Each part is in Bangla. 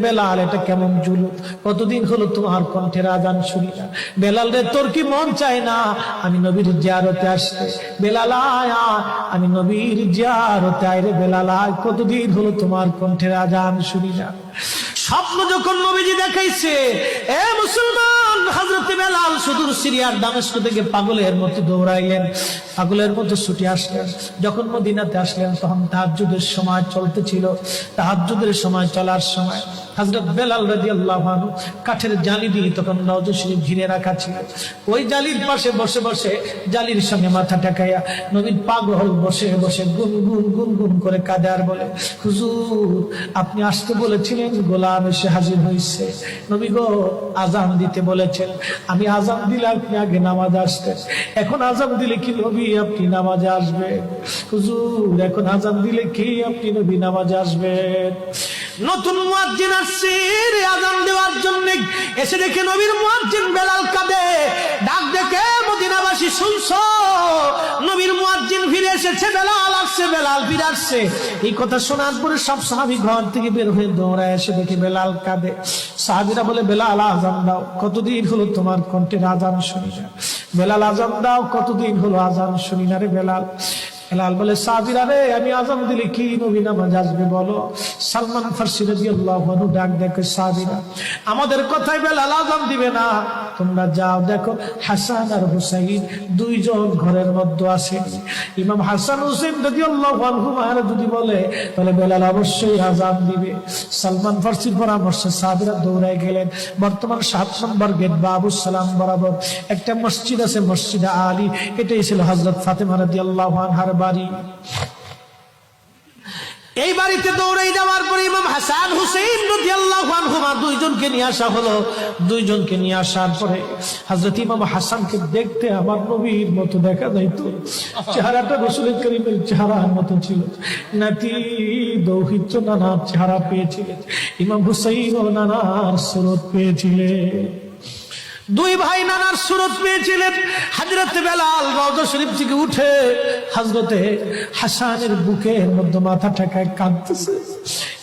বেলাল এটা কেমন জুলুম, কতদিন হলো তোমার কণ্ঠের আজান শুনি না। বেলাল রে তোর কি মন চায় না আমি নবীর জিয়ারতে আসতে? বেলাল আয়, আমি নবীর জিয়ারতে আয় রে বেলাল আয়, কতদিন হলো তোমার কণ্ঠের আজান শুনি না। স্বপ্ন যখন নবীজি দেখাইছে, এ মুসলমান, হযরত বেলাল সুদূর সিরিয়ার দামেস্ক থেকে পাগলের মতো দৌড়াইলেন, পাগলের মতো ছুটে আসলেন। যখন মদিনাতে আসলেন তখন তাহাজ্জুদের সময় চলতেছিল। তাহাজ্জুদের সময় চলার সময় হযরত বেলাল রাদিয়াল্লাহু আনহু কাঠের জালি দিয়ে তখন রওজা শরীফ ঘিরে রাখা ছিল। ওই জালির পাশে বসে বসে জালির সঙ্গে মাথা ঠেকাইয়া নবীর পাগল বসে বসে গুনগুন গুনগুন করে কাঁদে আর বলে, হুজুর আপনি আসতে বলেছিলেন, গোলাম এসে হাজির হয়েছে। নবী গো, আজান দিতে বলেছেন, আমি আজান দিলে আপনি আগে নামাজে আসতেন, এখন আজান দিলে কি নবী আপনি নামাজে আসবেন? হুজুর এখন আজান দিলে কি আপনি নবী নামাজে আসবেন? নতুন মুয়াজ্জিন আসছে আজান দেওয়ার জন্য, এসে দেখে নবীর মুয়াজ্জিন বেলাল কাঁদে। ডাক দেখে মদিনাবাসী শুনছো, নবীর মুয়াজ্জিন ফিরে এসেছে, বেলাল আসছে, বেলাল ফিরে আসছে। এই কথা শোনার পরে সব সাহাবী ঘর থেকে বের হয়ে দৌড়ায় এসে দেখে বেলাল কাঁদে। সাহাবীরা বলে, বেলাল আজান দাও, কতদিন হলো তোমার কণ্ঠের আজান শুনি না। বেলাল আজান দাও, কতদিন হলো আজান শুনি না রে বেলাল। বেলাল বলে, সাহাবীরা রে, আমি আজান দিলে কি নবী নামাজ আসবে বলো? সালমান ফারসি রাদিয়াল্লাহু আনহু ডাক দেখে, সাহাবীরা আমাদের কথাই বেলাল আজান দিবে না, তোমরা যাও দেখো হাসান আর হুসাইন দুইজন ঘরের মধ্যে আছে। ইমাম হাসান হুসাইন রাদিয়াল্লাহু আনহুমা যদি বলে তাহলে বেলাল অবশ্যই আজান দিবে। সালমান ফারসির পরামর্শে সাহাবীরা দৌড়ায় গেলেন। বর্তমান 7 নম্বর গেট বাবুস সালাম বরাবর একটা মসজিদ আছে, মসজিদে আলী। এটাই ছিল হযরত ফাতেমা রাদিয়াল্লাহু আনহার বাড়ি। এই বাড়িতে দৌড়ে যাওয়ার পরে ইমাম হাসান হুসাইন রাদিয়াল্লাহু আনহুমা দুইজনকে নিয়ে আসা হলো। দুইজনকে নিয়ে আসার পরে হযরত ইমাম হাসানকে দেখতে আমার নবীর মতো দেখা যাইতো, চেহারাটা রাসূল করিমের চেহারার মতো ছিল। নাতি দৌহিত্র নানার চেহারা পেয়েছিলেন, ইমাম হুসাইন ও নানার সুরত পেয়েছিলেন। দুই ভাই নানার সুরত পেয়েছিলেন। হযরত বেলাল রওজা শরীফ থেকে উঠে হযরতে হাসানের বুকের মধ্যে মাথা ঠেকায় কাঁদতেছে,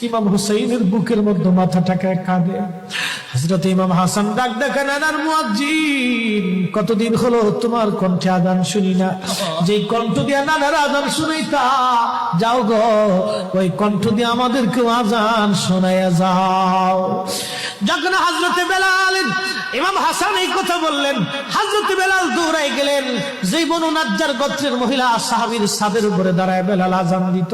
ইমাম হুসাইনের বুকের মধ্যে মাথা ঠেকায় কাঁদে। হযরত ইমাম হাসান ডাক দেখে, নানার মুয়াজ্জিন, কতদিন হলো তোমার কণ্ঠে আজান শুনি না। যেই কণ্ঠ দিয়ে নানার আজান শুনাইতা, যাও গো ওই কণ্ঠ দিয়ে আমাদেরকে আজান শোনাইয়া যাও। যখন হযরতে বেলাল ইমাম হাসান এই কথা বললেন, হযরত বেলাল দৌড়াই গেলেন। যেই বনু নাজ্জার গোত্রের মহিলা সাহাবীর ছাদের উপরে দাঁড়ায় বেলাল আজান দিত।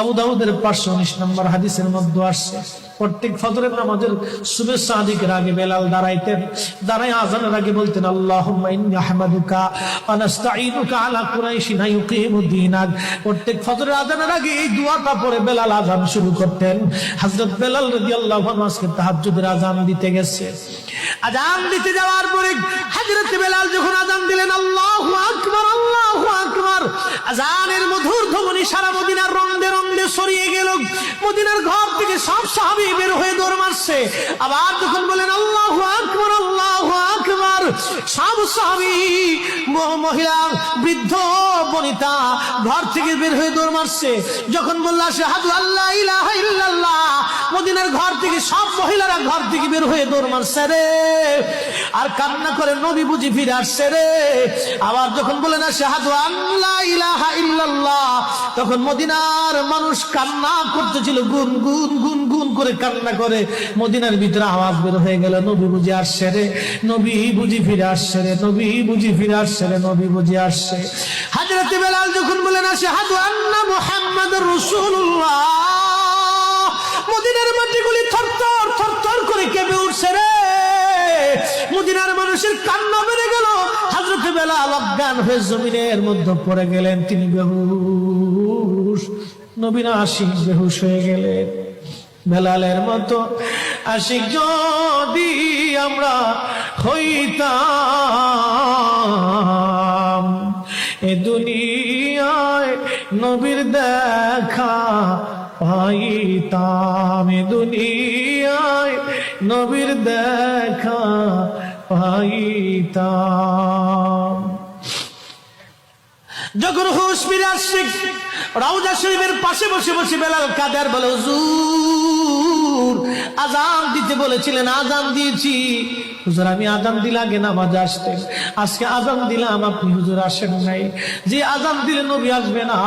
আবু দাউদের 519 নম্বর হাদিসের মধ্যে আসছে, প্রত্যেক ফজরের নামাজের শুভেচ্ছা আদিকের আগে বেলাল দাঁড়াইতেন। দাঁড়ায় আজানের আগে বলতেন, আল্লাহুম্মা ইন্নী আহমাদুকা ওয়া নাস্তাঈনুকা আলা কুরাইশিন ইউকিমুদ্দীনাক। প্রত্যেক ফজরের আজানের আগে এই দোয়াটা পড়ে বেলাল আজান শুরু করতেন। হযরত বেলাল রাদিয়াল্লাহু আনহু আজকে তাহাজ্জুদের আজান দিতে গেছে। আজান দিতে যাওয়ার পরে হযরত বেলাল যখন আজান দিলেন, আল্লাহু আকবার, আল্লাহু আকবার, আজানের মধুর ধ্বনি সারা মদিনার রন্দে রন্দে ছড়িয়ে গেল। মদিনার ঘর থেকে সব সাহাবী বের হয়ে দৌড় মারছে। আবার যখন বলেন আল্লাহু আকবার, আল্লাহু আকবার, সব সাহাবী, মহিলা, বৃদ্ধ, বনিতা ঘর থেকে বের হয়ে দৌড় মারছে। যখন বলল আশহাদু আল্লা ইলাহা ইল্লাল্লাহ, মদিনার ঘর থেকে সব মহিলারা ঘর থেকে বের হয়ে দৌড় মারছে রে, আর কান্না করে, নবী বুঝি ফিরে আসছে রে। আবার যখন বলেন আশহাদু আল্লা ইলাহা ইল্লাল্লাহ, তখন মদিনার মানুষ কান্না করতেছিল, গুন গুন গুন গুন করে কান্না করে। মদিনার ভিতরে আওয়াজ বের হয়ে গেল, নবী বুঝি আসছে রে, নবী বুঝি ফিরে আসছে রে, নবী বুঝি ফিরে আসছে রে, নবী বুঝি আসছে। হযরত বেলাল যখন বলেন আশহাদু আন্না মুহাম্মাদুর রাসূলুল্লাহ, মদিনার মাটিগুলি থরথর থরথর করে কেঁপে উঠছে রে। মদিনার মানুষের কান্না বেড়ে গেল। হযরত বেলাল অজ্ঞান হয়ে জমিনের মধ্যে পড়ে গেলেন, তিনি বেহুশ। নবীর আশিক বেহুশ হয়ে গেলেন। বেলালের মতো আশিক যদি আমরা হইতাম, এ দুনিয়ায় নবীর দেখা পাইতাম, এ দুনিয়ায় নবীর দেখা পাইতাম। যখন হুশ ফিরে আসছে, রওজা শরীফের পাশে বসে বসে বেলাল কাদের বলে, হুজুর হুজুর আজান দিতে বলেছিলেন, আজান দিয়েছি হুজুর, আমি আজান দিলে আগে নামাজে আসতেন, আজকে আজান দিলাম আপনি হুজুর আসেন নাই। যে আজান দিলে নবী আসবে না,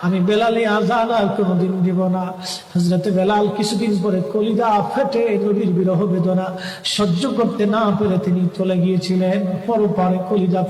আমি বেলালে আজান আর কোনোদিন দিব না। হযরতে বেলাল কিছুদিন পরে কলিজা ফেটে নবীর বিরহ বেদনা সহ্য করতে না পেরে তিনি চলে গিয়েছিলেন পরপারে কলিজা